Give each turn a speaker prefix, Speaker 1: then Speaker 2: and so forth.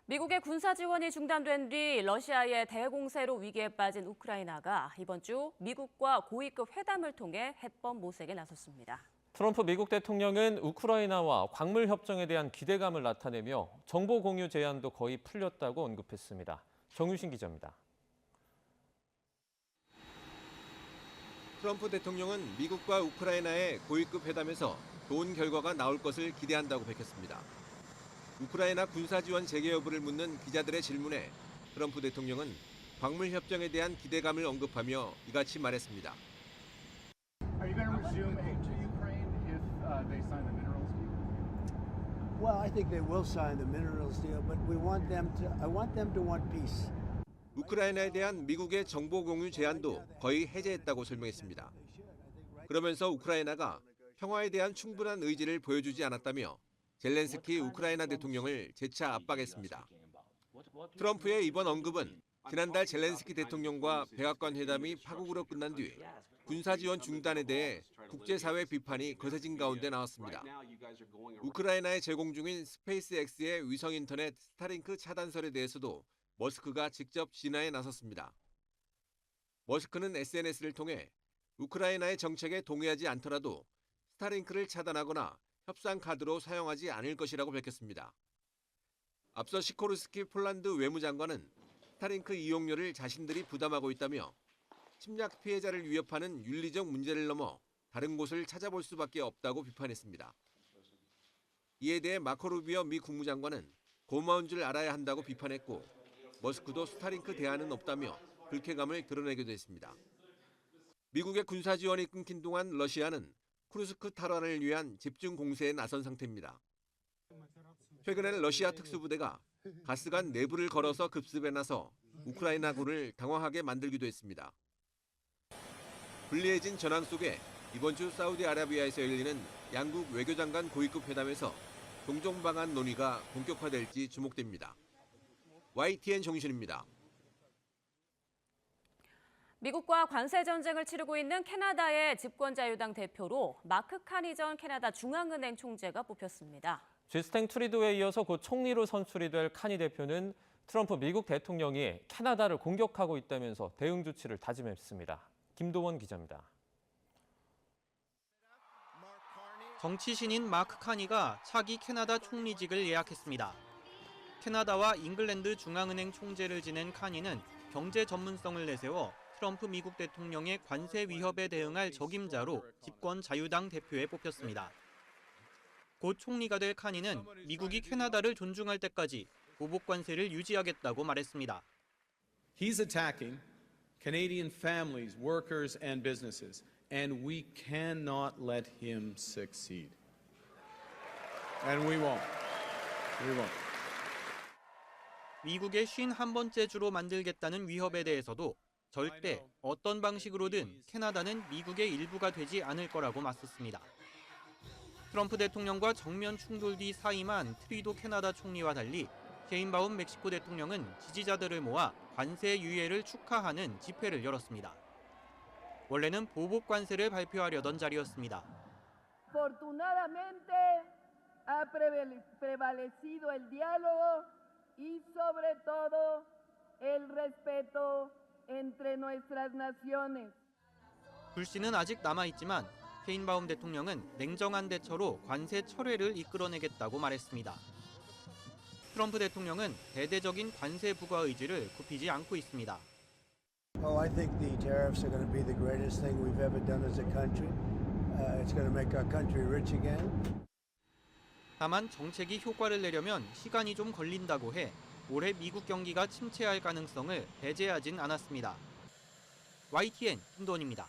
Speaker 1: 미국의 군사 지원이 중단된 뒤 러시아의 대공세로 위기에 빠진 우크라이나가 이번 주 미국과 고위급 회담을 통해 해법 모색에 나섰습니다.
Speaker 2: 트럼프 미국 대통령은 우크라이나와 광물 협정에 대한 기대감을 나타내며 정보 공유 제한도 거의 풀렸다고 언급했습니다. 정유신 기자입니다.
Speaker 3: 트럼프 대통령은 미국과 우크라이나의 고위급 회담에서 좋은 결과가 나올 것을 기대한다고 밝혔습니다. 우크라이나 군사 지원 재개 여부를 묻는 기자들의 질문에 트럼프 대통령은 광물 협정에 대한 기대감을 언급하며 이같이 말했습니다.
Speaker 4: Are you going to resume aid to Ukraine if they sign the minerals deal?
Speaker 5: Well, I think they will sign the minerals deal, but I want them to want peace.
Speaker 3: 우크라이나에 대한 미국의 정보 공유 제한도 거의 해제했다고 설명했습니다. 그러면서 우크라이나가 평화에 대한 충분한 의지를 보여주지 않았다며 젤렌스키 우크라이나 대통령을 재차 압박했습니다. 트럼프의 이번 언급은 지난달 젤렌스키 대통령과 백악관 회담이 파국으로 끝난 뒤 군사 지원 중단에 대해 국제사회 비판이 거세진 가운데 나왔습니다. 우크라이나에 제공 중인 스페이스X의 위성 인터넷 스타링크 차단설에 대해서도 머스크가 직접 진화에 나섰습니다. 머스크는 SNS를 통해 우크라이나의 정책에 동의하지 않더라도 스타링크를 차단하거나 협상 카드로 사용하지 않을 것이라고 밝혔습니다. 앞서 시코르스키 폴란드 외무장관은 스타링크 이용료를 자신들이 부담하고 있다며 침략 피해자를 위협하는 윤리적 문제를 넘어 다른 곳을 찾아볼 수밖에 없다고 비판했습니다. 이에 대해 마코 루비오 미 국무장관은 고마운 줄 알아야 한다고 비판했고 머스크도 스타링크 대안은 없다며 불쾌감을 드러내기도 했습니다. 미국의 군사 지원이 끊긴 동안 러시아는 쿠르스크 탈환을 위한 집중 공세에 나선 상태입니다. 최근에는 러시아 특수부대가 가스관 내부를 걸어서 급습에 나서 우크라이나군을 당황하게 만들기도 했습니다. 불리해진 전황 속에 이번 주 사우디아라비아에서 열리는 양국 외교장관 고위급 회담에서 종종 방안 논의가 본격화될지 주목됩니다. YTN 정신입니다.
Speaker 1: 미국과 관세 전쟁을 치르고 있는 캐나다의 집권자유당 대표로 마크 카니 전 캐나다 중앙은행 총재가 뽑혔습니다.
Speaker 2: 저스틴 트루도에 이어서 곧 총리로 선출이 될 카니 대표는 트럼프 미국 대통령이 캐나다를 공격하고 있다면서 대응 조치를 다짐했습니다. 김도원 기자입니다.
Speaker 6: 정치 신인 마크 카니가 차기 캐나다 총리직을 예약했습니다. 캐나다와 잉글랜드 중앙은행 총재를 지낸 카니는 경제 전문성을 내세워 트럼프 미국 대통령의 관세 위협에 대응할 적임자로 집권 자유당 대표에 뽑혔습니다. 곧 총리가 될 카니는 미국이 캐나다를 존중할 때까지 보복 관세를 유지하겠다고 말했습니다.
Speaker 7: He's attacking Canadian families, workers, and businesses, and we cannot let him succeed. And we won't. We won't.
Speaker 6: 미국의 51번째 주로 만들겠다는 위협에 대해서도 절대 어떤 방식으로든 캐나다는 미국의 일부가 되지 않을 거라고 맞섰습니다. 트럼프 대통령과 정면 충돌 뒤 사임한 트루도 캐나다 총리와 달리 셰인바움 멕시코 대통령은 지지자들을 모아 관세 유예를 축하하는 집회를 열었습니다. 원래는 보복 관세를 발표하려던 자리였습니다.
Speaker 8: Afortunadamente ha prevalecido el diálogo y sobre todo el respeto entre nuestras naciones.
Speaker 6: 불씨는 아직 남아있지만 셰인바움 대통령은 냉정한 대처로 관세 철회를 이끌어내겠다고 말했습니다. 트럼프 대통령은 대대적인 관세 부과 의지를 굽히지 않고 있습니다.
Speaker 5: Oh, I think the tariffs are going to be the greatest thing we've ever done as a country. It's going to make our country rich again.
Speaker 6: 다만 정책이 효과를 내려면 시간이 좀 걸린다고 해 올해 미국 경기가 침체할 가능성을 배제하진 않았습니다. YTN 김도원입니다.